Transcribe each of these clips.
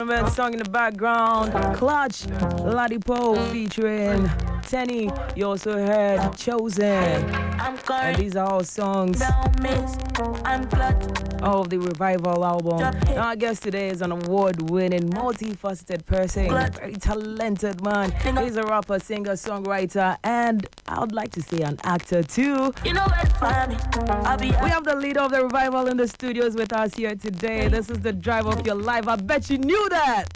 Song in the background, Clutch, Ladipoe featuring Tenny. You also heard Chosen. And these are all songs of the Revival album. Now, our guest today is an award-winning, multifaceted person, very talented man. He's a rapper, singer, songwriter, and I would like to say an actor too. We have the leader of the Revival in the studios with us here today. This is the drive of your life. I bet you knew that.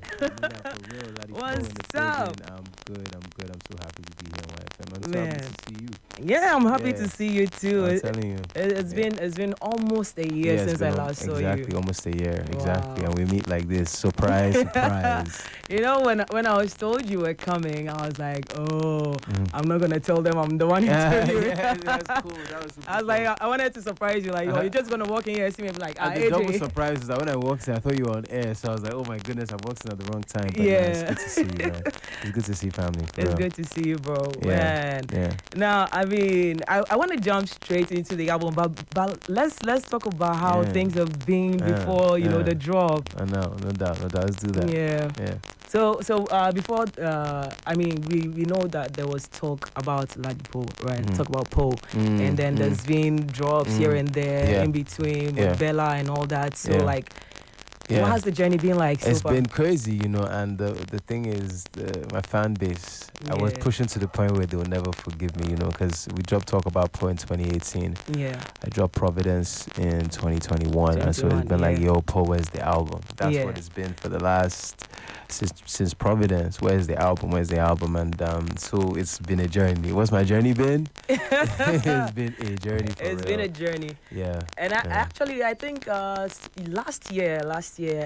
What's up? I'm good. I'm so happy to be here on YFM. I'm so Man. happy to see you. Yeah, I'm happy to see you too. I'm telling you. It's been almost a year since I last saw you. Exactly, almost a year. Wow. Exactly. And we meet like this. Surprise, surprise. You know, when I was told you were coming, I was like, I'm not gonna tell them I'm the one who told you. Yeah, that's cool. That was super I was like, I wanted to surprise you, like, you're just gonna walk in here and see me and be like, and the double surprise is that when I walked in, I thought you were on air, so I was like, oh my goodness, I walked in at the wrong time. But Yeah. it's good to see you, man. It's good to see family. For It's real. good to see you, bro. Yeah. Man. Yeah. Now, I mean, I want to jump straight into the album, but let's talk about how things have been before you know the drop. I know, no doubt. Let's do that. Yeah. Yeah. So before, I mean, we know that there was talk about Ladipoe, right? Talk about Poe, and then there's been drops here and there in between with Bella and all that. So like, what has the journey been like so It's far? been crazy, you know, and the thing is, my fan base, I was pushing to the point where they will never forgive me, you know, because we dropped Talk About Poe in 2018. Yeah. I dropped Providence in 2021, and so it's been like, yo, Poe, where's the album? That's what it's been for the last, since Providence, where's the album, and so it's been a journey. What's my journey been? It's been a journey for It's real. been a journey. Yeah. And I think last year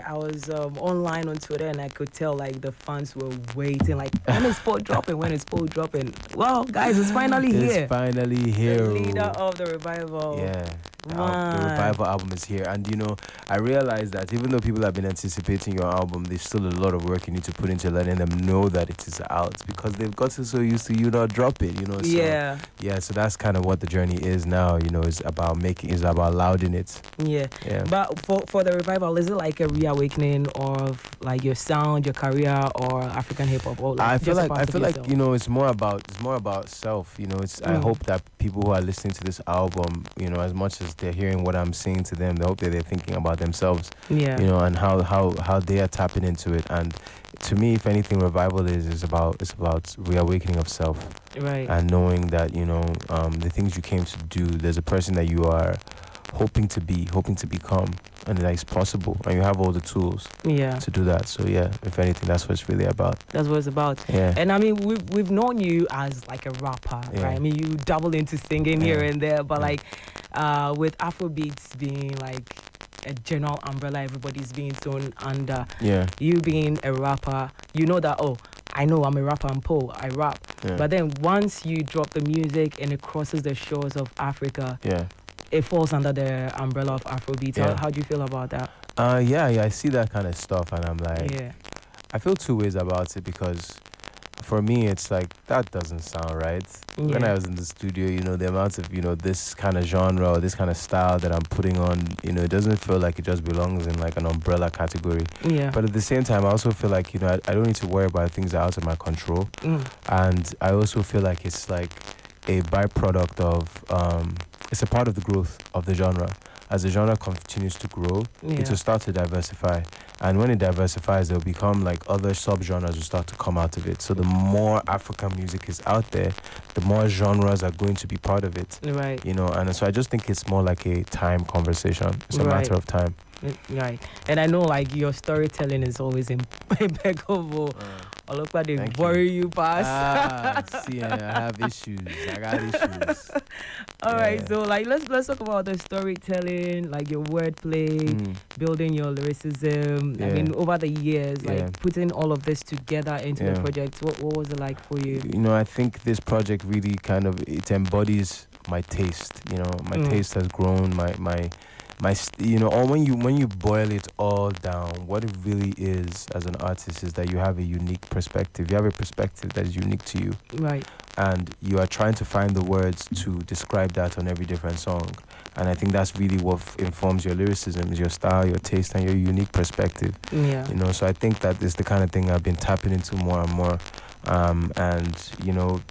I was online on Twitter and I could tell like the fans were waiting, like, when is Poe dropping? Well, guys, it's finally here. It's finally here. The leader of the Revival. Yeah. The Revival album is here. And, you know, I realized that even though people have been anticipating your album, there's still a lot of work you need to put into letting them know that it is out, because they've gotten so used to you not drop it, you know. So, yeah, so that's kind of what the journey is now, you know, is about louding it. Yeah. But for the Revival, is it like a reawakening of like your sound, your career, or African hip hop? Or like I feel like yourself? you know, it's more about self, you know. It's I hope that people who are listening to this album, you know, as much as they're hearing what I'm saying to them, they hope that they're thinking about themselves, you know, and how they are tapping into it. And to me, if anything, Revival is about reawakening of self, right? And knowing that, you know, the things you came to do, there's a person that you are hoping to become, and that is possible, and you have all the tools to do that. So yeah, if anything, that's what it's really about. That's what it's about. Yeah. And I mean, we've known you as like a rapper, right? I mean, you dabble into singing here and there, but like with Afrobeats being like a general umbrella everybody's being thrown under, you being a rapper, you know that, I know I'm a rapper, I'm Poe, I rap. But then once you drop the music and it crosses the shores of Africa, it falls under the umbrella of Afrobeat. How do you feel about that? I see that kind of stuff, and I'm like, I feel two ways about it, because for me, it's like, that doesn't sound right. When I was in the studio, you know, the amount of, you know, this kind of genre or this kind of style that I'm putting on, you know, it doesn't feel like it just belongs in like an umbrella category. But at the same time, I also feel like, you know, I don't need to worry about things that are out of my control. And I also feel like it's like a byproduct of, it's a part of the growth of the genre. As the genre continues to grow, it will start to diversify. And when it diversifies, there'll become like other sub-genres will start to come out of it. So the more African music is out there, the more genres are going to be part of it. Right. You know, and so I just think it's more like a time conversation. It's a matter of time. Right. And I know like your storytelling is always impeccable. Look what they worry you past. See, I have issues. I got issues. All right, so like let's talk about the storytelling, like your wordplay, building your lyricism. I mean, over the years, like putting all of this together into the project. What was it like for you? You know, I think this project really kind of, it embodies my taste. You know, my taste has grown. or when you boil it all down, what it really is as an artist is that you have a unique perspective. You have a perspective that is unique to you, right? And you are trying to find the words to describe that on every different song. And I think that's really what informs your lyricism, is your style, your taste, and your unique perspective. Yeah. So I think that is the kind of thing I've been tapping into more and more. And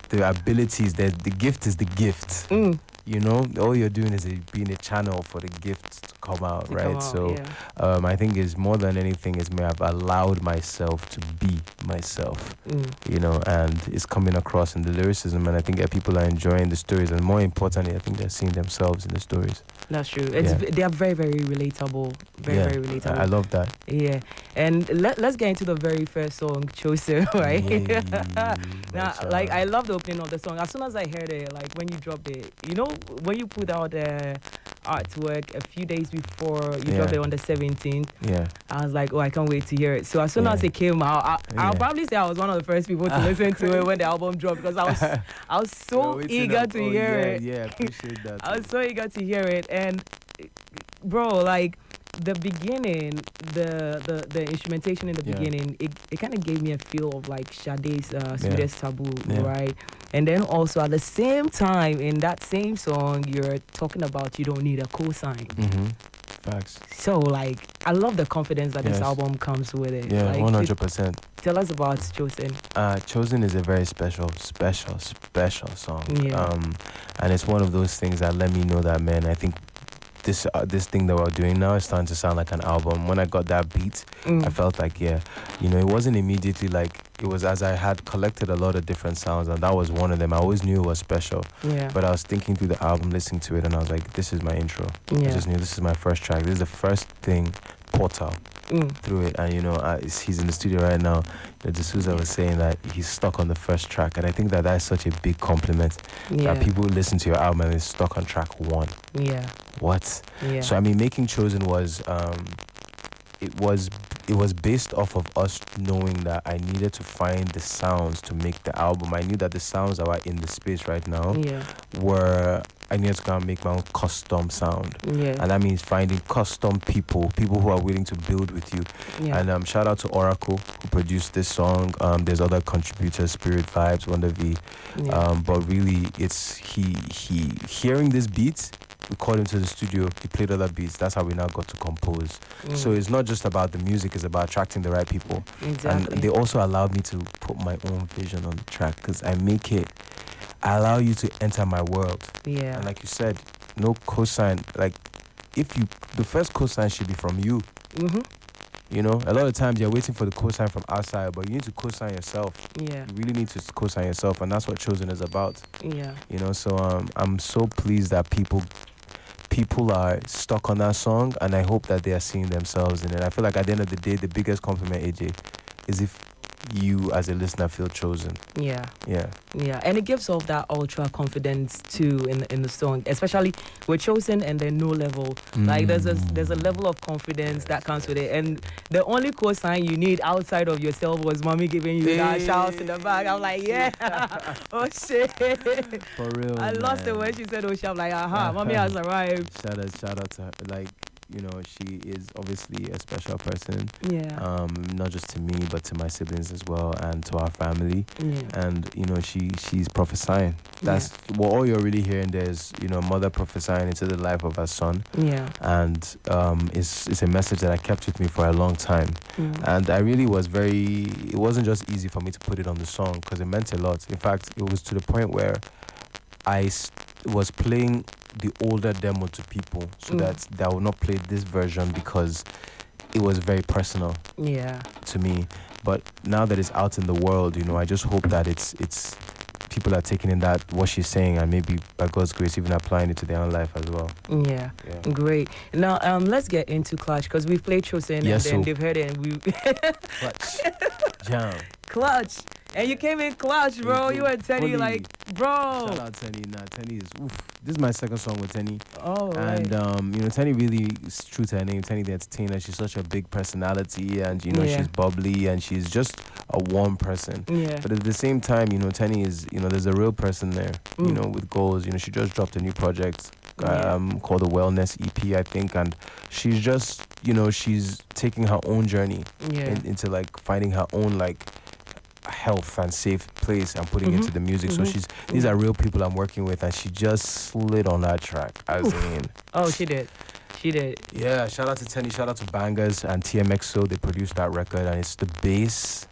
the abilities, the gift is the gift. All you're doing is being a channel for the gift to come out, right? I think is more than anything is me. I've allowed myself to be myself, and it's coming across in the lyricism, and I think that people are enjoying the stories, and more importantly, I think they're seeing themselves in the stories. That's true. They are very, very relatable. Very relatable. I love that. Yeah. And let's get into the very first song, Chosen, right? Now, like, I love the opening of the song. As soon as I heard it, like, when you dropped it, when you put out artwork a few days before you dropped it on the 17th, I was like, oh, I can't wait to hear it. So as soon as it came out, I'll probably say I was one of the first people to listen to it when the album dropped, because I was so eager to hear it. Yeah, appreciate that. I was so eager to hear it. And bro, like, the beginning, the instrumentation in the beginning, it kind of gave me a feel of like Sade's Sweetest Taboo, right? And then also at the same time, in that same song, you're talking about you don't need a cosign. Facts. So, like, I love the confidence that this album comes with it. Yeah, like, 100%. Tell us about Chosen. Chosen is a very special song. Yeah. And it's one of those things that let me know that, man, I think this thing that we're doing now is starting to sound like an album. When I got that beat, I felt like, it wasn't immediately like, it was as I had collected a lot of different sounds, and that was one of them. I always knew it was special. Yeah. But I was thinking through the album, listening to it, and I was like, this is my intro. Yeah. I just knew this is my first track. This is the first thing, portal through it. And, he's in the studio right now. D'Souza was saying that he's stuck on the first track. And I think that is such a big compliment. Yeah. That people listen to your album and they're stuck on track 1. Yeah. What? Yeah. So, making Chosen was... It was based off of us knowing that I needed to find the sounds to make the album. I knew that the sounds that were in the space right now were... I needed to go and make my own custom sound. Yeah. And that means finding custom people who are willing to build with you. Yeah. And shout out to Oracle, who produced this song. There's other contributors, Spirit Vibes, Wonder V. Yeah. But really, it's he hearing this beat, we called him to the studio, he played other beats. That's how we now got to compose. So it's not just about the music, it's about attracting the right people. Exactly. And they also allowed me to put my own vision on the track, because I allow you to enter my world. Yeah. And like you said, no cosign. Like, the first cosign should be from you. A lot of times you're waiting for the cosign from outside, but you need to cosign yourself. Yeah. You really need to cosign yourself, and that's what Chosen is about. Yeah. So I'm so pleased that people are stuck on that song, and I hope that they are seeing themselves in it. I feel like at the end of the day, the biggest compliment, AJ, is if you as a listener feel chosen. Yeah. And it gives off that ultra confidence too in the song, especially with Chosen and then No Level. Like, there's a level of confidence that comes with it, and the only cosign you need outside of yourself was mommy giving you that shouts in the back. I'm like, oh shit, for real. I lost it when she said, oh shit. I'm like, mommy has arrived. Shout out to her. Like, she is obviously a special person. Yeah. Not just to me, but to my siblings as well, and to our family. Yeah. And she's prophesying. That's all you're really hearing. There's a mother prophesying into the life of her son. Yeah. And it's a message that I kept with me for a long time. And I really was it wasn't just easy for me to put it on the song, because it meant a lot. In fact, it was to the point where I was playing the older demo to people so that I would not play this version, because it was very personal to me. But now that it's out in the world, I just hope that it's people are taking in that what she's saying, and maybe by God's grace even applying it to their own life as well. Yeah. Great. Now let's get into Clutch, because we've played Chosen and then they've heard it, and we Clutch Jam Clutch. And you came in clutch, bro. You and Tenny, like, bro. Shout out Tenny. Tenny is, this is my second song with Tenny. Oh, right. And, Tenny really is true to her name, Tenny the Entertainer. She's such a big personality, and, she's bubbly, and she's just a warm person. Yeah. But at the same time, Tenny is, there's a real person there, with goals. She just dropped a new project called the Wellness EP, I think, and she's just, she's taking her own journey into like finding her own like health and safe place and putting it to the music. So these are real people I'm working with, and she just slid on that track. Oh, she did. Yeah, shout out to Tenny, shout out to Bangers and TMXO. They produced that record, and it's the bass.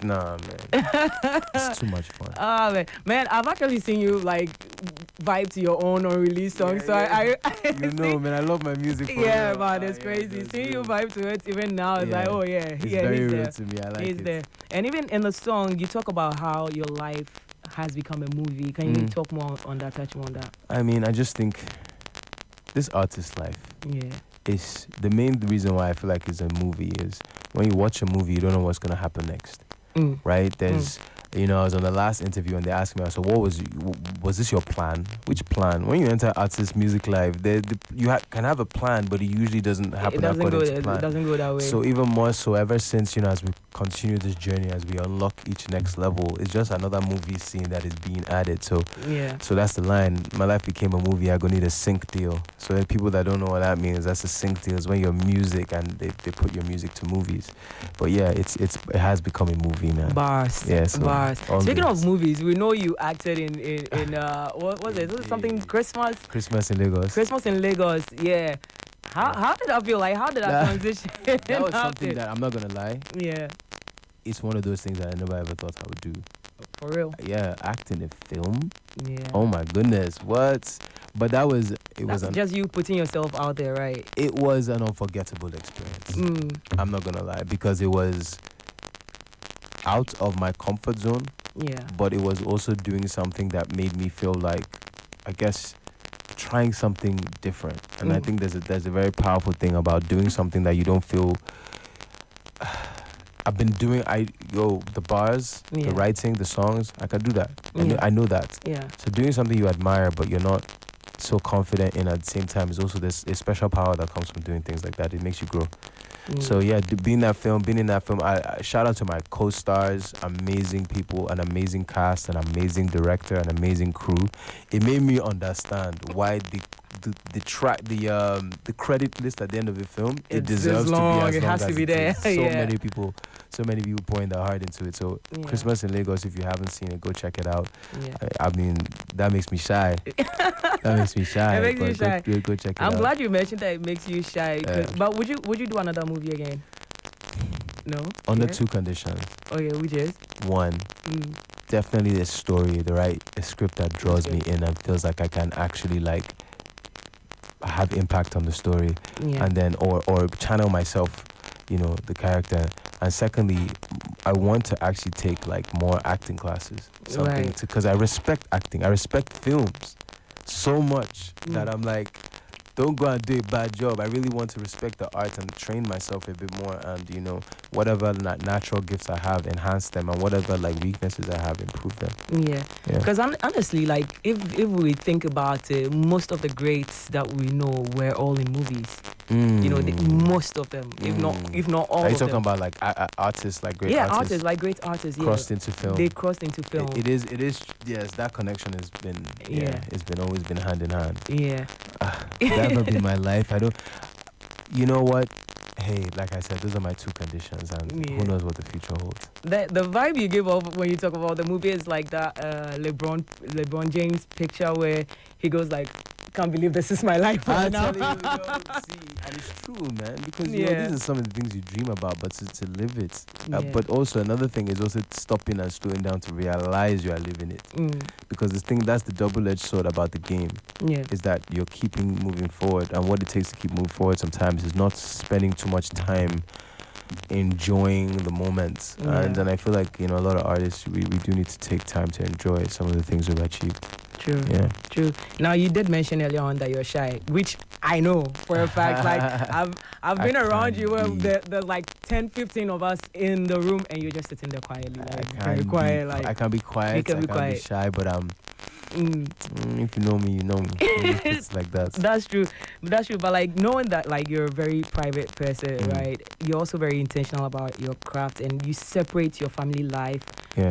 Nah, man. It's too much fun. Man, I've actually seen you like vibe to your own unreleased songs. I man, I love my music. Yeah, man, it's crazy. Seeing you vibe to it even now, it's like, oh yeah, it's very he's real there. to me. I like he's it. there. And even in the song, you talk about how your life has become a movie. Can you talk more on that, touch more on that? I mean, I just think this artist's life is the main reason why I feel like it's a movie is when you watch a movie, you don't know what's going to happen next. Right? There's, I was on the last interview and they asked me, I said, was this your plan? Which plan? When you enter artist music live, you can have a plan, but it usually doesn't happen according to plan. It doesn't go that way. So even more so, ever since, as we continue this journey, as we unlock each next level, it's just another movie scene that is being added. So that's the line. My life became a movie, I gonna need a sync deal. So the people that don't know what that means, that's a sync deal. It's when your music and they put your music to movies. But yeah, it has become a movie, man. Bars. Yeah, so bars. Speaking of movies, we know you acted in what was it? Was it something Christmas? Christmas in Lagos. Christmas in Lagos, yeah. How did that feel? Like, how did that transition? That was something that, I'm not gonna lie. Yeah. It's one of those things that I never ever thought I would do. For real? Yeah, acting in film. Yeah. Oh my goodness, what? But that's just you putting yourself out there, right? It was an unforgettable experience. I'm not gonna lie, because it was out of my comfort zone. Yeah. But it was also doing something that made me feel like, I guess, trying something different. And I think there's a very powerful thing about doing something that you don't feel. I've been doing the bars, the writing, the songs. I can do that. I know that. Yeah. So doing something you admire but you're not so confident in at the same time is also this a special power that comes from doing things like that. It makes you grow. So yeah, being in that film, I shout out to my co-stars, amazing people, an amazing cast, an amazing director, an amazing crew. It made me understand why the credit list at the end of the film, it deserves to be as long it has as to be there. So many people pouring their heart into it. So Christmas in Lagos, if you haven't seen it, go check it out. I mean, that makes me shy. That makes me shy. It makes you shy. Go check it out. I'm glad you mentioned that it makes you shy. But would you do another movie again? No? Under two conditions. Oh yeah, which is? One, definitely a story, a script that draws me in and feels like I can actually like have impact on the story, and then or channel myself, the character. And secondly, I want to actually take like more acting classes, because I respect acting, I respect films so much that I'm like, don't go and do a bad job. I really want to respect the art and train myself a bit more, and whatever natural gifts I have, enhance them, and whatever like weaknesses I have, improve them. Yeah. Because honestly, like if we think about it, most of the greats that we know were all in movies. Most of them, if not all. Are you of talking them. about like artists, like great artists? Yeah, artists, like great artists. Crossed into film. They crossed into film. It is. Yes, that connection has been. It's been always been hand in hand. Yeah. That would be my life. I don't. You know what? Hey, like I said, those are my two conditions, and who knows what the future holds. The vibe you give off when you talk about the movie is like that LeBron James picture where he goes like, "Can't believe this is my life right now." And it's true, man, because these are some of the things you dream about, but to live it. But also another thing is also stopping and slowing down to realize you are living it. Because that's the double-edged sword about the game. Is that you're keeping moving forward, and what it takes to keep moving forward sometimes is not spending too much time enjoying the moments. And then I feel like a lot of artists, we do need to take time to enjoy some of the things we've achieved. True. Yeah. True. Now you did mention earlier on that you're shy, which I know for a fact. Like I've been around you where there's like 10, 15 of us in the room and you're just sitting there quietly, like very quiet. Like I can be quiet. I can be shy, but if you know me, you know me. It's like that. That's true. But like knowing that like you're a very private person, right? You're also very intentional about your craft, and you separate your family life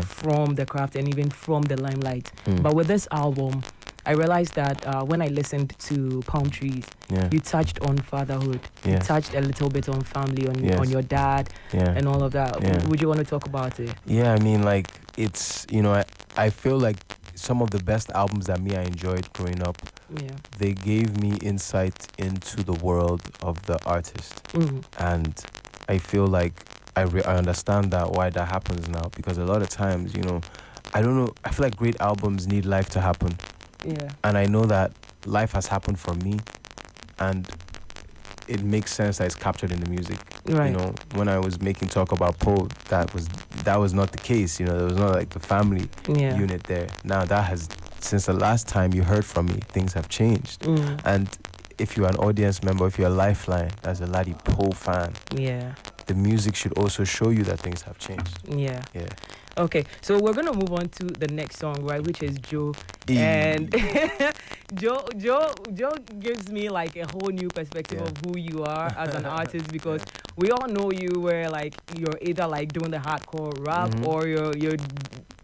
from the craft and even from the limelight. But with this album, I realized that when I listened to Palm Trees, you touched on fatherhood. You touched a little bit on family, on your dad, and all of that. Would you want to talk about it? Yeah, I mean, like, it's, you know, I feel like some of the best albums that I enjoyed growing up, they gave me insight into the world of the artist. And I feel like I understand why that happens now, because a lot of times, you know, I don't know, I feel like great albums need life to happen. And I know that life has happened for me, and it makes sense that it's captured in the music. Right. You know, when I was making Talk About Poe, that was not the case. You know, there was not like the family unit there. Now that has, since the last time you heard from me, things have changed. And if you're an audience member, if you're a Lifeline, as a Ladipoe fan, the music should also show you that things have changed. Yeah. Okay, so we're gonna move on to the next song, right, which is Joe. And Joe gives me like a whole new perspective of who you are as an artist, because we all know you where like you're either like doing the hardcore rap or you're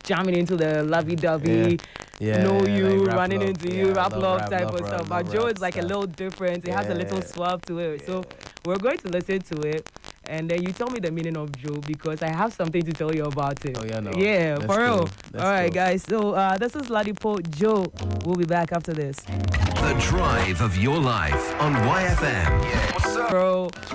jamming into the lovey-dovey, you like running into you, rap love type of stuff. But Joe is like a little different. It has a little swab to it. So we're going to listen to it. And then you tell me the meaning of Joe, because I have something to tell you about it. Oh, yeah, no. Yeah, for real. All right, guys. So this is Ladipoe, Joe. We'll be back after this. The drive of your life on YFM. Yeah. What's up? Bro. It's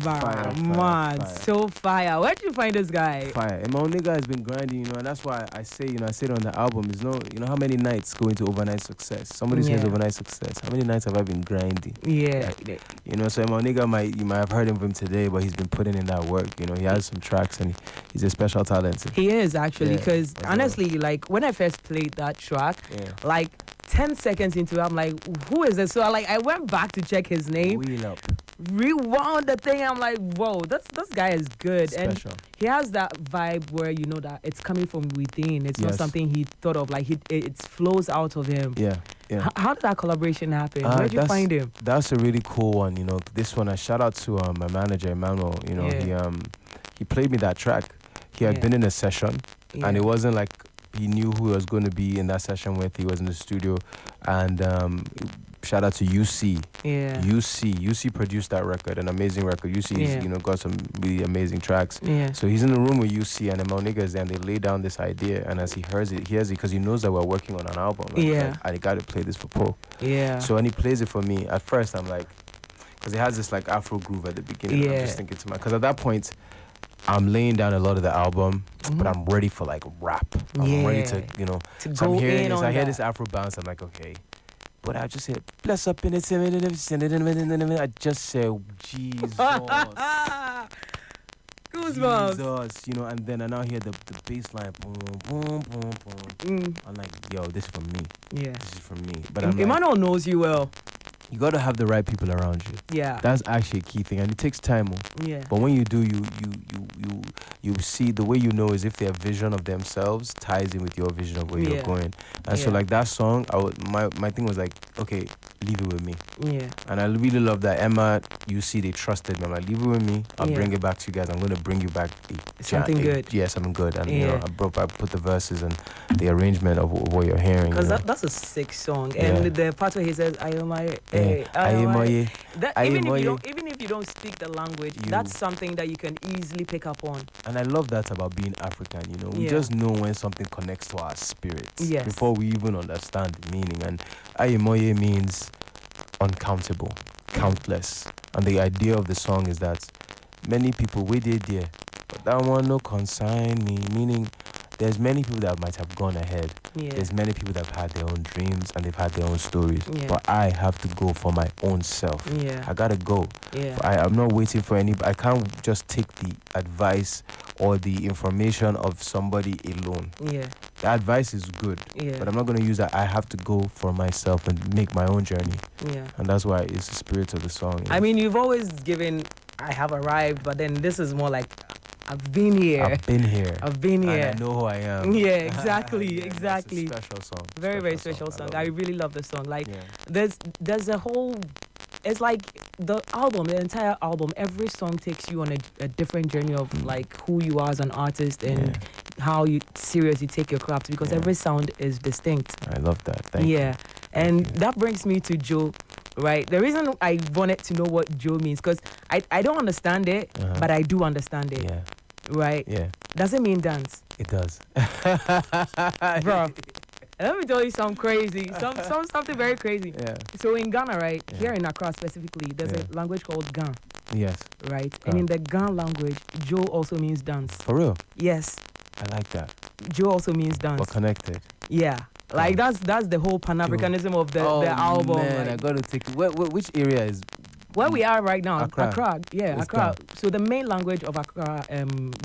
fire. Fire. So fire. Where'd you find this guy? Fire. And my own nigga has been grinding, you know, and that's why I say, you know, I said on the album, is no, you know, how many nights go into overnight success? Somebody says overnight success. How many nights have I been grinding? Like, you know, so my nigga you might have heard of him today, but he's been putting in that work. You know, he has some tracks and he's a special talent. He is actually, because honestly, like when I first played that track, like 10 seconds into it, I'm like, who is this? So I went back to check his name. Wheel up. Rewound the thing. I'm like, whoa, this guy is good. Special. And he has that vibe where you know that it's coming from within. It's not something he thought of. Like it flows out of him. How did that collaboration happen? Where did you find him? That's a really cool one. You know, this one, I shout out to my manager Emmanuel. You know, he played me that track. He had been in a session, and it wasn't like he knew who he was going to be in that session with. He was in the studio, and shout out to UC. UC produced that record, an amazing record. UC is, you know, got some really amazing tracks. So he's in the room with UC and the niggas, and they lay down this idea. And as he hears it because he knows that we're working on an album. Like, I got to play this for Poe. So when he plays it for me, at first I'm like, because it has this like Afro groove at the beginning. I'm just thinking to myself, because at that point, I'm laying down a lot of the album, but I'm ready for like rap. I'm ready to, you know, to go in on I hear this Afro bounce. I'm like, okay. But I just said, bless up in it. I just said, Jesus. Goosebumps. Jesus, you know, and then I now hear the bass line, boom, boom, boom, boom. I'm like, yo, this is for me. This is for me. But Emmanuel knows you well. You got to have the right people around you. That's actually a key thing, and it takes time. But when you do, you see, the way you know is if their vision of themselves ties in with your vision of where you're going. And so like that song, my thing was like, okay, leave it with me. And I really love that Emma, UC, they trusted me. I'm like, leave it with me. I'll bring it back to you guys. I'm gonna bring you back something good. Yeah, something good. And you know, I put the verses and the arrangement of what you're hearing. Because that's a sick song. And the part where he says, even if you don't speak the language, that's something that you can easily pick up on. And I love that about being African, you know. We just know when something connects to our spirits before we even understand the meaning. And Ayemoye means uncountable, countless. And the idea of the song is that many people waited there, but that one no consign me, meaning there's many people that might have gone ahead. There's many people that have had their own dreams and they've had their own stories. But I have to go for my own self. I gotta go. I'm not waiting for I can't just take the advice or the information of somebody alone. The advice is good, but I'm not gonna use that. I have to go for myself and make my own journey. And that's why it's the spirit of the song. I mean, you've always given I have arrived, but then this is more like I've been here. I've been here. And I know who I am. Exactly. It's a special song. Very special song. I really love the song. Like there's a whole, it's like the entire album, every song takes you on a different journey of like who you are as an artist and how you serious you take your craft, because every sound is distinct. I love that. Thank you. And that brings me to Joe, right? The reason I wanted to know what Joe means, because I don't understand it, but I do understand it. Yeah. Right? Yeah. Does it mean dance? It does. Bro, let me tell you something crazy. Something very crazy. Yeah. So in Ghana, right, here in Accra specifically, there's a language called Gan. Yes. Right? And in the Gan language, Joe also means dance. For real? Yes. I like that. Joe also means dance. We're connected. Yeah. Like that's the whole Pan-Africanism of the album. Man, like, I gotta take which area is where we are right now, Accra. It's Accra. Gan. So the main language of Accra,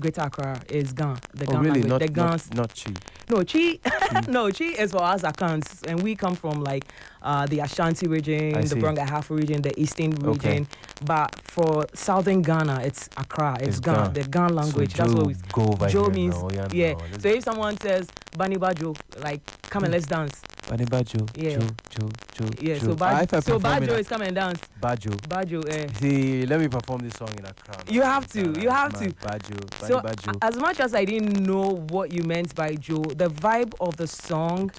Greater Accra, is Gan. The Gan really? language. Not Chi. No, Chi. No, Chi is for us Akans, and we come from like the Ashanti region, the Brongahafo region, the Eastern region. But for Southern Ghana, it's Accra. It's Gan. The Gan language. So that's what we. Go over Joe here means now. yeah. So if someone says Bani Bajo, like come and let's dance. Bani Bajo. Yeah. Joe. Yeah. Joe. So Bajo is come and dance. Bajo. Bajo. See, let me perform this song in Accra. You have to. You have to. Bajo. So Bajo. as much as I didn't know what you meant by Joe, the vibe of the song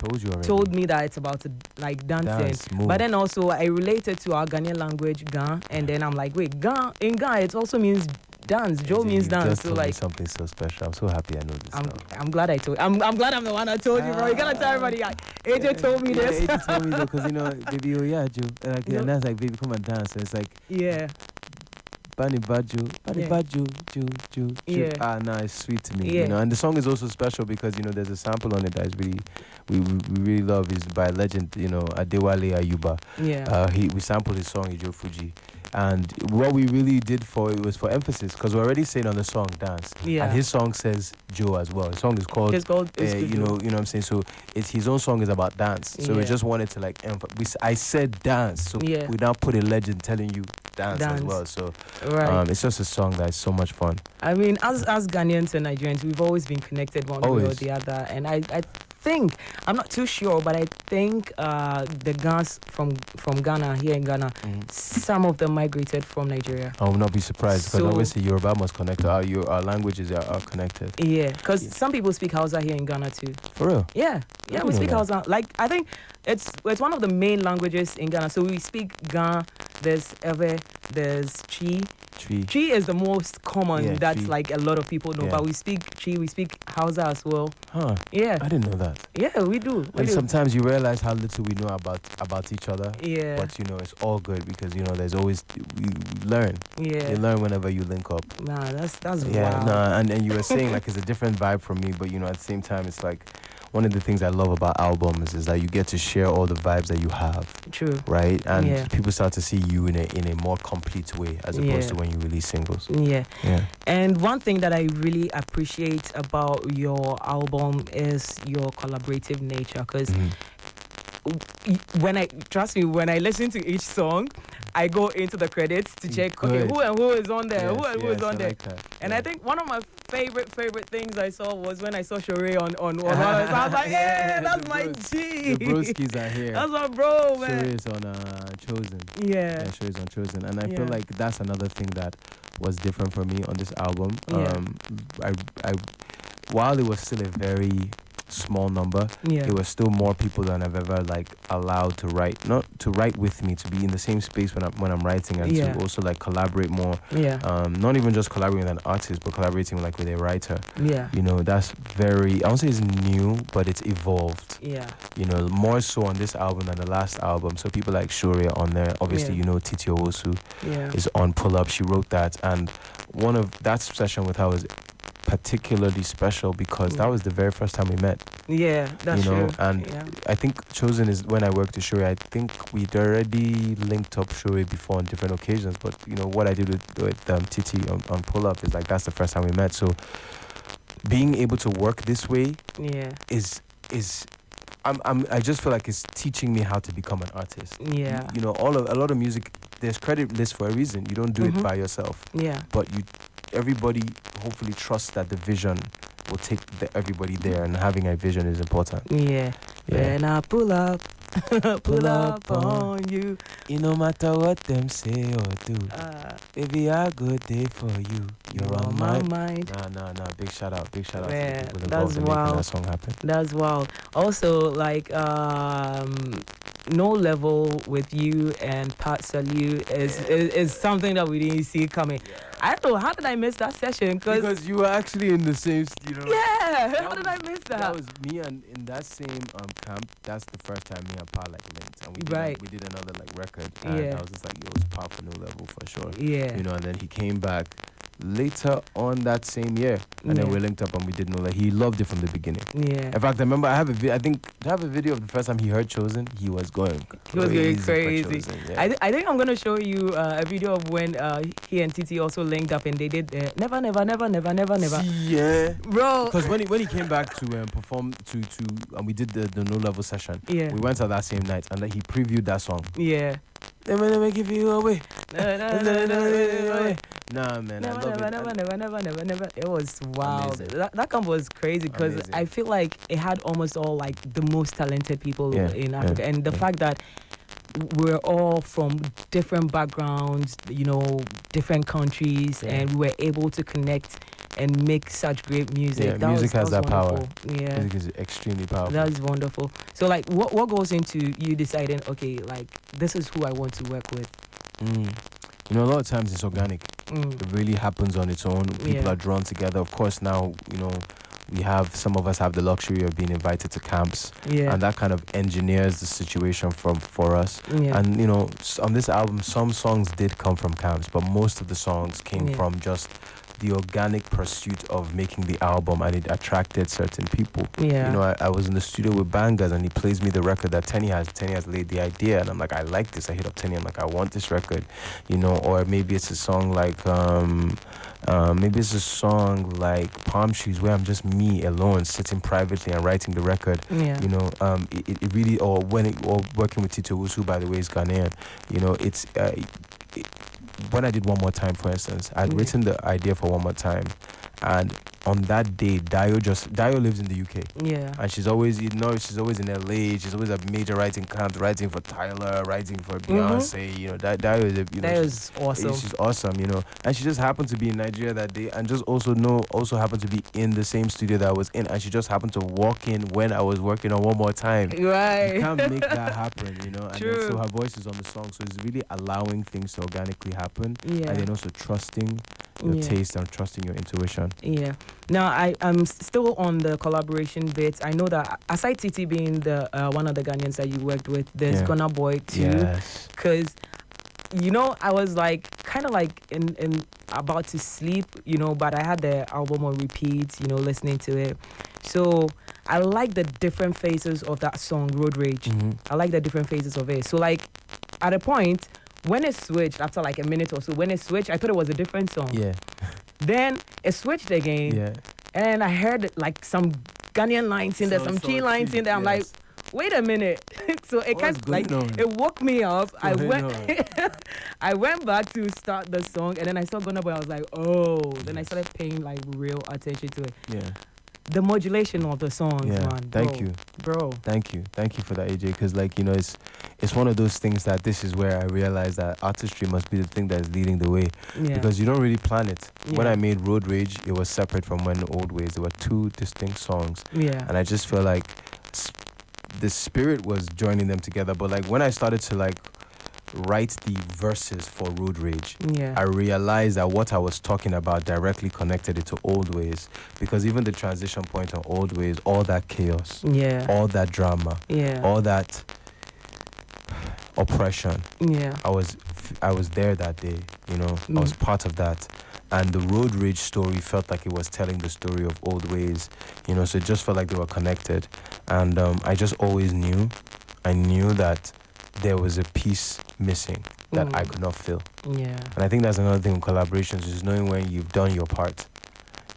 told me that it's about like dancing. But then also I related to our Ghanaian language, Gan, and then I'm like, wait, Gan in Gan it also means dance. Joe means dance. So like something so special. I'm so happy I know this. I'm glad I told. I'm glad I'm the one that told you, bro. You gotta tell everybody. AJ told me this. AJ told me though, because baby, Joe, like, and that's like, baby, come and dance. So it's like, Bani Bajo, Joe. Yeah. Nah, it's sweet to me, And the song is also special because there's a sample on it that is really, we really love. Is by legend, Adewale Ayuba. Yeah. We sampled his song Ijo Fuji. And what we really did was for emphasis, because we're already saying on the song dance. Yeah. And his song says Joe as well. His song is called you know what I'm saying? So it's his own song is about dance. So we just wanted to like I said dance. So we now put a legend telling you dance as well. So it's just a song that is so much fun. I mean, as Ghanaians and Nigerians, we've always been connected one way or the other. And I think, I'm not too sure, but I think the Gans from Ghana, here in Ghana, some of them migrated from Nigeria. I will not be surprised, because obviously Yoruba must connect. Our languages are connected. Yeah, because some people speak Hausa here in Ghana too. For real? Yeah, we speak Hausa. Like, I think it's one of the main languages in Ghana. So we speak Ga, there's Ewe, there's Chi. Chi is the most common that's Chi. Like a lot of people know, but we speak Chi, we speak Hausa as well. Huh. Yeah. I didn't know that. Yeah, we do. Sometimes you realize how little we know about each other. Yeah. But it's all good because there's always we learn. Yeah. You learn whenever you link up. Nah, that's wild. And you were saying like it's a different vibe from me, but at the same time it's like one of the things I love about albums is that you get to share all the vibes that you have. True. Right? And people start to see you in a more complete way as opposed to when you release singles. Yeah. And one thing that I really appreciate about your album is your collaborative nature, because when I listen to each song, I go into the credits to check who and who is on there, who is on there. And I think one of my favorite things I saw was when I saw Shure on so I was like, yeah, that's my G. The broskies are here. That's my bro, man. Shure is on Chosen. Yeah. Shure is on Chosen. And I feel like that's another thing that was different for me on this album. I while it was still a very small number, it was still more people than I've ever allowed to write, not to write with me, to be in the same space when I'm writing, and to also collaborate more. Not even just collaborating with an artist, but collaborating with a writer. That's very, I won't say it's new, but it's evolved. More so on this album than the last album. So people like Shure on there, obviously Titi Owosu is on Pull Up. She wrote that, and one of that session with her was particularly special because that was the very first time we met. Yeah, that's true. And I think Chosen is when I worked with Shure. I think we'd already linked up Shure before on different occasions, but what I did with Titi on Pull Up is that's the first time we met. So being able to work this way is I just feel like it's teaching me how to become an artist. Yeah. A lot of music, there's credit lists for a reason. You don't do it by yourself. Yeah. But everybody hopefully trusts that the vision will take everybody there, and having a vision is important. Yeah. And I pull up. pull up on you. No matter what them say or do, baby, I good day for you. You're on my mind. Nah. Big shout out to the people involved in making that song happen. That's wild. Also, like, No Level with you and Pat Salute is something that we didn't see coming. Yeah. I don't know, how did I miss that session? Because you were actually in the same studio. Yeah, how did I miss that? That was me, and in that same camp, that's the first time me and Pat like linked. And we did another like record. And I was just like, yo, it's Pat for No Level for sure. Yeah. And then he came back later on that same year, and then we linked up and we did know that he loved it from the beginning. Yeah. In fact, I remember I have a video of the first time he heard Chosen. He was going crazy. Yeah. I think I'm gonna show you a video of when he and Titi also linked up and they did never. Yeah, bro. Because when he came back to perform and we did the No Level session. Yeah. We went out that same night and he previewed that song. Yeah. Never give you away. Nah, man, never. It was wild. That camp was crazy because I feel like it had almost all like the most talented people in Africa, and the fact that we're all from different backgrounds, different countries, and we were able to connect and make such great music. Yeah, music has that power. Yeah, music is extremely powerful. That is wonderful. So, like, what goes into you deciding, okay, like, this is who I want to work with? A lot of times it's organic. It really happens on its own. People are drawn together. Of course, now, some of us have the luxury of being invited to camps. Yeah. And that kind of engineers the situation for us. Yeah. And, on this album, some songs did come from camps, but most of the songs came from just the organic pursuit of making the album, and it attracted certain people. Yeah. I was in the studio with Bangers, and he plays me the record that Tenny has. Tenny has laid the idea, and I'm like, I like this. I hit up Tenny, I'm like, I want this record, or maybe it's a song like Palm Shoes, where I'm just me alone sitting privately and writing the record. Yeah. It really, or working with Tito Wusu, who by the way is Ghanaian. It's when I did One More Time, for instance, I'd written the idea for One More Time, and on that day, Dio lives in the UK. Yeah. And she's always in LA. She's always at major writing camps, writing for Tyler, writing for Beyonce. Dio is That awesome. She's awesome, And she just happened to be in Nigeria that day, and just also happened to be in the same studio that I was in, and she just happened to walk in when I was working on One More Time. Right. You can't make that happen, And True. then, so her voice is on the song, so it's really allowing things to organically happen. Yeah. And then also trusting your taste and trusting your intuition. Yeah. Now, I'm still on the collaboration bits. I know that aside Titi being the one of the Ghanaians that you worked with, there's Gunna Boy too. Yes. Because, I was like kind of like in about to sleep, but I had the album on repeat, listening to it. So I like the different phases of that song, Road Rage. Mm-hmm. I like the different phases of it. So like at a point, when it switched, after like a minute or so, I thought it was a different song. Yeah. Then it switched again. Yeah. And I heard like some Ghanaian lines in there, some Chi lines in there. I'm like, wait a minute. So it kind of like, it woke me up. I went back to start the song, and then I saw Gunna Boy. I was like, oh. Then I started paying like real attention to it. Yeah. The modulation of the songs, man. Thank you, bro. Thank you for that, AJ. Because it's one of those things that this is where I realized that artistry must be the thing that is leading the way. Yeah. Because you don't really plan it. Yeah. When I made Road Rage, it was separate from When the Old Ways. There were two distinct songs. Yeah. And I just feel like the spirit was joining them together. But like when I started to write the verses for Road Rage, I realized that what I was talking about directly connected it to Old Ways, because even the transition point on Old Ways, all that chaos, all that drama, all that oppression, I was there that day, I was part of that. And the Road Rage story felt like it was telling the story of Old Ways, so it just felt like they were connected. And I just always knew that there was a piece missing that I could not fill. Yeah. And I think that's another thing with collaborations, is knowing when you've done your part.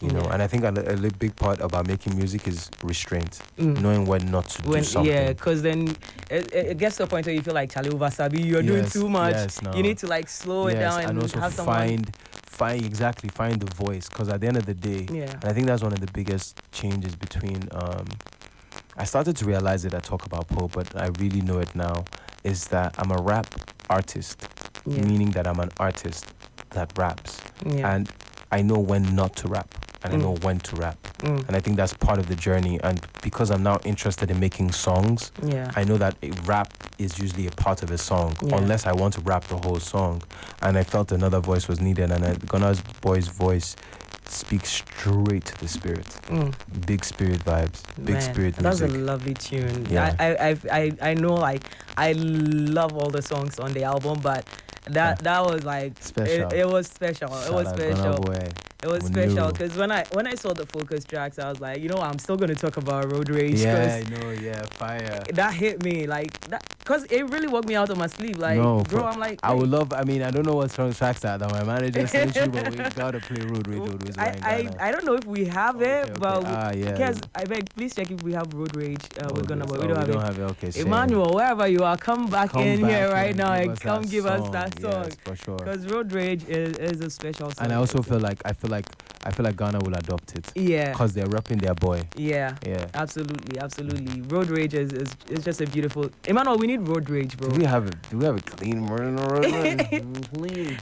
And I think a big part about making music is restraint, knowing when not to do something. Yeah, because then it gets to a point where you feel like, Charlie Wasabi, you're doing too much. Yes, no. You need to slow it down and also have find the voice, because at the end of the day, and I think that's one of the biggest changes between I started to realize it. I talk about Poe, but I really know it now. Is that I'm a rap artist, meaning that I'm an artist that raps, and I know when not to rap, and I know when to rap, and I think that's part of the journey. And because I'm now interested in making songs, I know that a rap is usually a part of a song, unless I want to rap the whole song. And I felt another voice was needed, and Gunna's boy's voice speaks straight to the spirit. Big spirit vibes, big spirit music. That's a lovely tune. Yeah. I know, like, I love all the songs on the album, but that was like special. It was special. Shout it was out special. Gunna boy. It was special because when I saw the focus tracks, I was like, you know, I'm still gonna talk about Road Rage. Yeah, I know. Yeah, fire. That hit me like that because it really woke me out of my sleep. Like, bro, I'm like, I would love. I mean, I don't know what song tracks that my manager sent you, but we gotta play Road Rage. I don't know if we have it, but yeah. Because I beg, please check if we have Road Rage. We're gonna, but we don't have it. Okay, shame. Emmanuel, wherever you are, come back here right now and come give us that song. Yes, for sure. Because Road Rage is a special song. And I also feel like Ghana will adopt it. Yeah. Because they're repping their boy. Yeah. Yeah. Absolutely. Road Rage is just a beautiful. Emmanuel, we need Road Rage, bro. Do we have a clean version of Road Rage? Clean.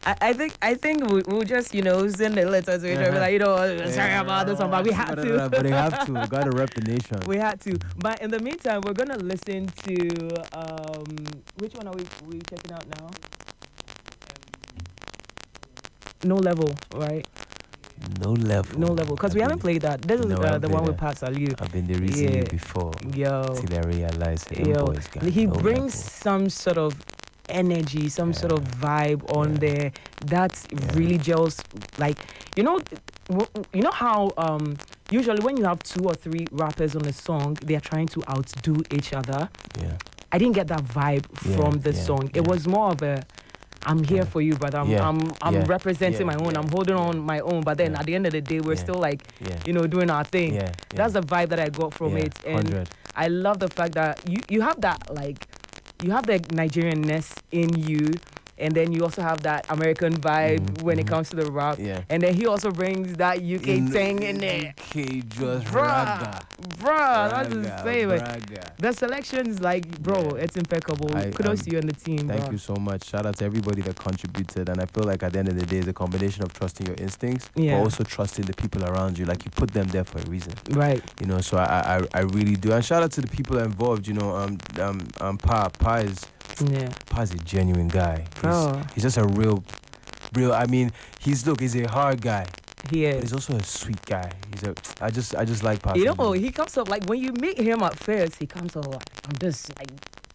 I think we'll just, you know, send a letter to each other, like, you know, sorry about this one, but we had to. But they have to. We got to rep the nation. We had to. But in the meantime, we're gonna listen to which one are we checking out now? No Level, right? No Level. Because we haven't played that. This is the one with Pat Saliu. I've been the reason before. Yo. Till I realize boys got he no brings level. some sort of energy, some sort of vibe on there that really gels. Like, you know how usually when you have 2 or 3 rappers on a song, they are trying to outdo each other. Yeah. I didn't get that vibe from the song. It was more of a I'm here for you, but I'm representing my own. I'm holding on my own. But then at the end of the day, we're still like, you know, doing our thing. That's the vibe that I got from it. And 100. I love the fact that you have that, like, you have the Nigerianness in you. And then you also have that American vibe when it comes to the rap. Yeah. And then he also brings that UK thing in there. UK just bruh, that's insane. The selection is like, bro, it's impeccable. Kudos to you and the team. Thank you so much. Shout out to everybody that contributed. And I feel like at the end of the day, it's a combination of trusting your instincts, but also trusting the people around you. Like, you put them there for a reason. Right. You know, so I really do. And shout out to the people involved. You know, Pa is Pa's a genuine guy. He's just a real. I mean, he's a hard guy. He is. But he's also a sweet guy. I just like Pa. You know, he comes up like when you meet him at first, he comes up like, I'm just like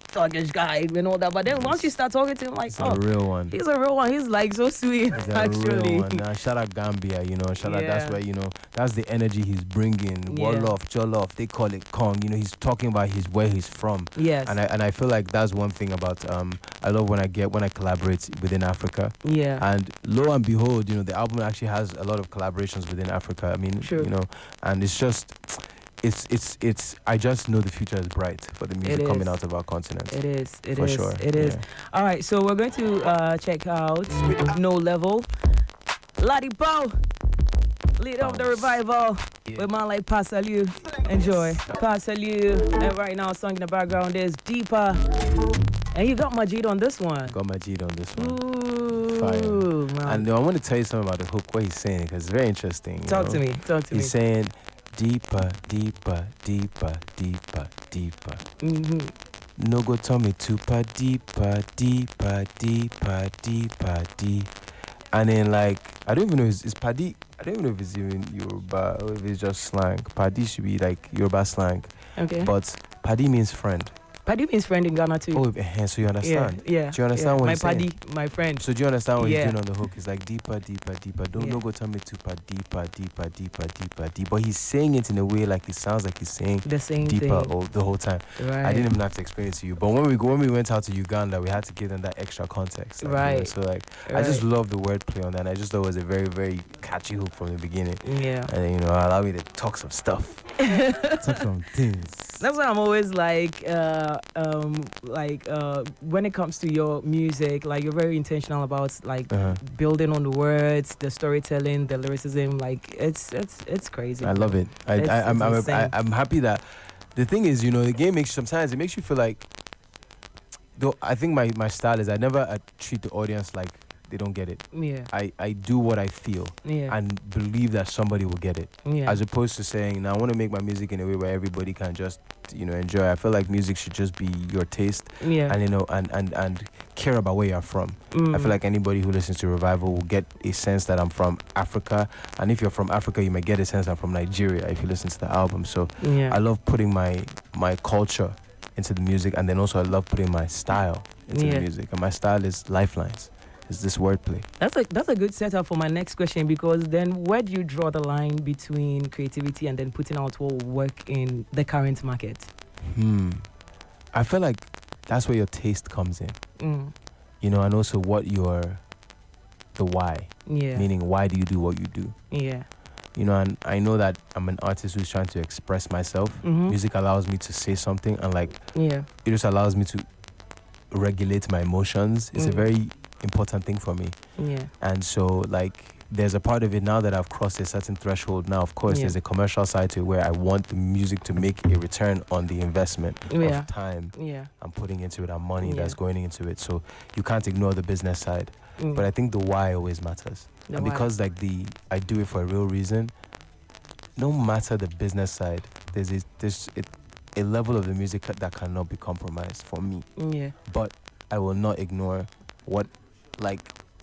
thuggish guy and all that. But then once you start talking to him, like, he's a real one. He's a real one. He's like so sweet. He's actually. Real one. Now, shout out Gambia, you know. Shout out. That's where, you know, that's the energy he's bringing. Wolof, Jollof, they call it Kong. You know, he's talking about where he's from. Yes. And I feel like that's one thing about I love when I collaborate within Africa. Yeah. And lo and behold, you know, the album actually has a lot of collaborations within Africa. I mean, you know, and it's just. It's I just know the future is bright for the music coming out of our continent. It is. For sure. It is. All right, so we're going to check out No Level. Ladipoe, leader of the revival with man like Pa Saliu. Enjoy. Pa Saliu. And right now, song in the background is Deeper. And you got Majid on this one. Got Majid on this one. Ooh, fire. Man. And I want to tell you something about the hook, what he's saying, because it's very interesting. Talk to me. He's saying, deeper, deeper, deeper, deeper, deeper. Mm-hmm. No go tell me deeper, deeper, deeper, deeper, deeper. And then, like, I don't even know if it's Padi. I don't even know if it's even Yoruba or if it's just slang. Padi should be like Yoruba slang. Okay. But Padi means friend. Paddy means friend in Ghana too. Oh, so you understand? Yeah. Do you understand what he's saying? My Paddy, my friend. So do you understand what he's doing on the hook? It's like deeper, deeper, deeper. Don't go tell me deeper, deeper, deeper, deeper, deeper, deeper. But he's saying it in a way like it sounds like he's saying the same deeper thing the whole time. Right. I didn't even have to explain it to you. But when we went out to Uganda, we had to give them that extra context. Like, right. You know? So like, I just love the wordplay on that. And I just thought it was a very, very catchy hook from the beginning. Yeah. And you know, allow me to talk some stuff. Talk some things. That's why I'm always like when it comes to your music, like you're very intentional about like building on the words, the storytelling, the lyricism. Like it's crazy. I love it. I'm happy that The thing is, you know, the game sometimes it makes you feel like. Though I think my style is I never treat the audience like they don't get it. Yeah. I do what I feel and believe that somebody will get it. Yeah. As opposed to saying, now I want to make my music in a way where everybody can just, enjoy. I feel like music should just be your taste. Yeah. And, and care about where you're from. I feel like anybody who listens to Revival will get a sense that I'm from Africa. And if you're from Africa, you might get a sense I'm from Nigeria if you listen to the album. So I love putting my culture into the music, and then also I love putting my style into the music. And my style is lifelines. Is this wordplay? That's a good setup for my next question, because then where do you draw the line between creativity and then putting out what will work in the current market? I feel like that's where your taste comes in. And also the why. Yeah. Meaning, why do you do what you do? Yeah. And I know that I'm an artist who's trying to express myself. Music allows me to say something, and it just allows me to regulate my emotions. It's a very important thing for me. Yeah. And so there's a part of it now that I've crossed a certain threshold. Now, of course, there's a commercial side to it where I want the music to make a return on the investment of time I'm putting into it and money that's going into it. So you can't ignore the business side. But I think the why always matters. And because I do it for a real reason, no matter the business side, there's a level of the music that cannot be compromised for me. Yeah. But I will not ignore what,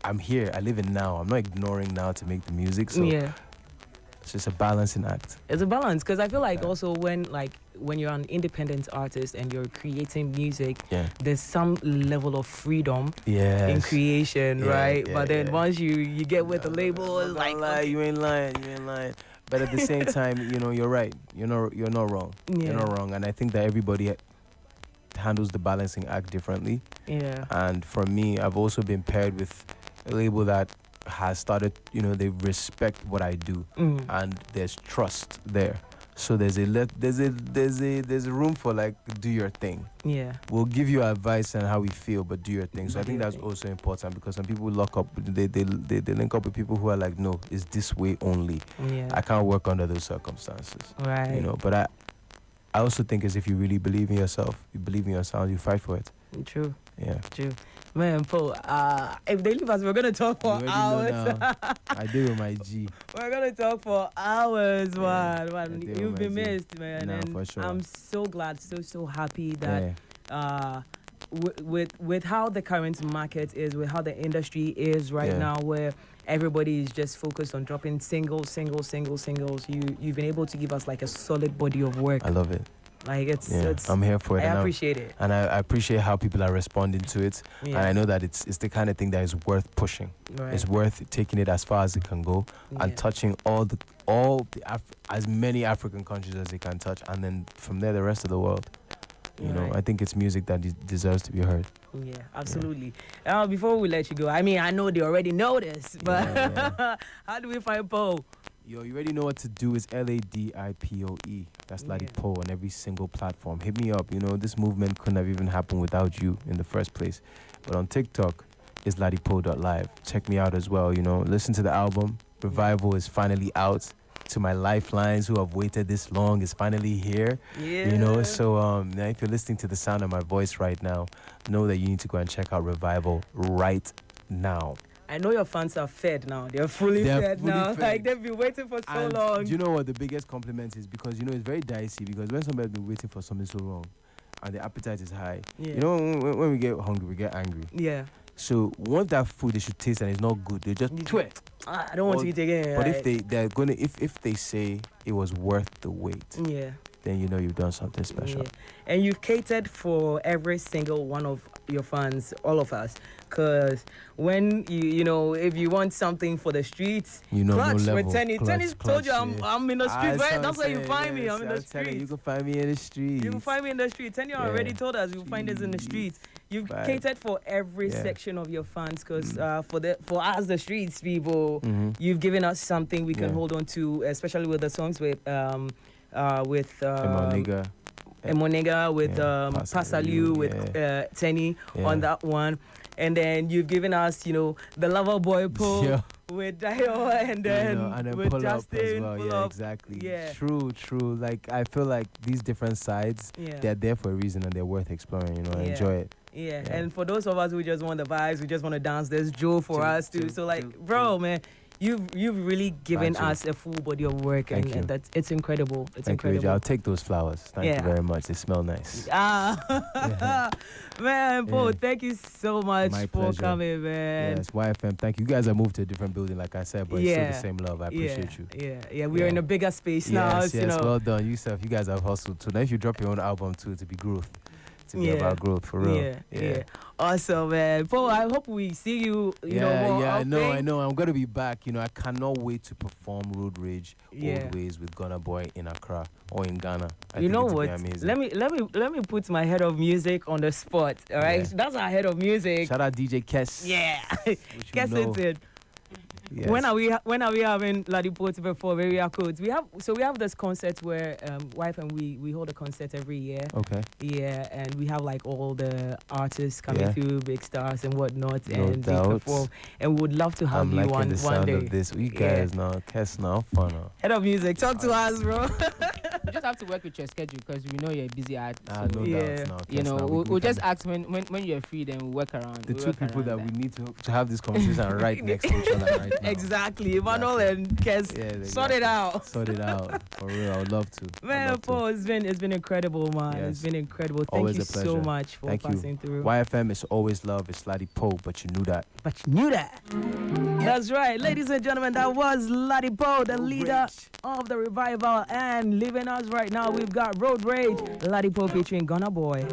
I'm here, I live in now. I'm not ignoring now to make the music. So it's just a balancing act. It's a balance, because I feel like also when you're an independent artist and you're creating music, there's some level of freedom in creation, right? But then once you get with the label, it's like, okay. You ain't lying. But at the same time, you're right. You're not wrong. You're not wrong. And I think that everybody handles the balancing act differently. Yeah. And for me, I've also been paired with a label that has started, they respect what I do, and there's trust there. So there's a room for do your thing. Yeah. We'll give you advice on how we feel, but do your thing. So I think that's also important, because some people lock up, they link up with people who are like, no, it's this way only. Yeah. I can't work under those circumstances. Right. But I also think as if you really believe in yourself, you believe in your sound, you fight for it. True. Yeah. True. Man, Paul, if they leave us, we're going to talk for hours. I do with my G. We're going to talk for hours, man. You've been missed, man. No, and for sure. I'm so glad, so happy that with how the current market is, with how the industry is right now, where everybody is just focused on dropping singles. You've been able to give us a solid body of work. I love it. It's I'm here for it. I appreciate it. And I appreciate how people are responding to it. Yeah. And I know that it's the kind of thing that is worth pushing. Right. It's worth taking it as far as it can go and touching as many African countries as it can touch, and then from there the rest of the world. I think it's music that deserves to be heard. Yeah, absolutely. Before we let you go, I know they already know this, but how do we find Poe? Yo, you already know what to do. It's Ladipoe. That's Ladipoe on every single platform. Hit me up. This movement couldn't have even happened without you in the first place. But on TikTok, it's ladipoe.live. Check me out as well. Listen to the album. Revival is finally out. To my lifelines who have waited this long, is finally here. Yeah. So if you're listening to the sound of my voice right now, know that you need to go and check out Revival right now. I know your fans are fed now. They're fully fed now. They've been waiting for so long. Do you know what the biggest compliment is? Because, it's very dicey. Because when somebody's been waiting for something so long and the appetite is high, when we get hungry, we get angry. Yeah. So once that food they should taste and it's not good, they just twit. I don't want to eat again. But if they say it was worth the wait, then you've done something special. Yeah. And you've catered for every single one of your fans, all of us. Because when if you want something for the streets, Clutch with Tenny. Tenny's told you I'm in the streets, right? That's where you find me. I'm in the streets. You can find me in the streets. You can find me in the streets. Tenny already told us you'll find us in the streets. You've catered for every section of your fans, because for us, the streets people, you've given us something we can hold on to, especially with the songs with Monega, with Pasaliu, with Tenny on that one. And then you've given us, you know, the Lover Boy Poe with Dio, and then, and then with pull Justin. up as well. Pull Yeah, up. exactly. Yeah. True. Like, I feel like these different sides, they're there for a reason and they're worth exploring, you know, enjoy it. Yeah, and for those of us who just want the vibes, we just want to dance, there's Joe for us too. So like, bro, man, you've really given us a full body of work, and that's it's incredible. It's incredible. You, I'll take those flowers. Thank you very much. They smell nice. Man, Paul, thank you so much for coming, man. Yes, YFM, thank you. You guys have moved to a different building, like I said, but it's still the same love. I appreciate you. Yeah. We're in a bigger space now. Yes, you know. well done. You guys have hustled too. Now if you drop your own album too, to be growth. To be about growth, for real. Yeah. Awesome, man. Paul, I hope we see you, you know, more often. I know. I'm going to be back. You know, I cannot wait to perform Road Rage Old Ways with Gunna Boy in Accra or in Ghana. You know what? Let me put my head of music on the spot. All right, that's our head of music. Shout out DJ Kess. Yeah, Kess it. Yes. When are we having Ladipoe to perform area codes? We have this concert where wife and we hold a concert every year. Okay. Yeah, and we have like all the artists coming through, big stars and whatnot, no and doubt. they perform. And we would love to have you one the sound day. Of this. You guys now, Kess now, fun. Head of music, talk to us, bro. You just have to work with your schedule because we know you're a busy artist. No doubt. No, you know, we'll just ask when you're free, then we'll work around. The two people that we need to have this conversation right next to each other right now. Exactly. Emmanuel and Kes, sort it out. Sort it out. For real, I would love to. Man, Paul, it's been incredible, man. Yes. It's been incredible. Thank you so much for passing through. YFM is always love. It's Ladipoe, but you knew that. That's right. Ladies and gentlemen, that was Ladipoe, the leader of the revival. And leaving us right now, we've got Road Rage, Ladipoe featuring Gunna Boy.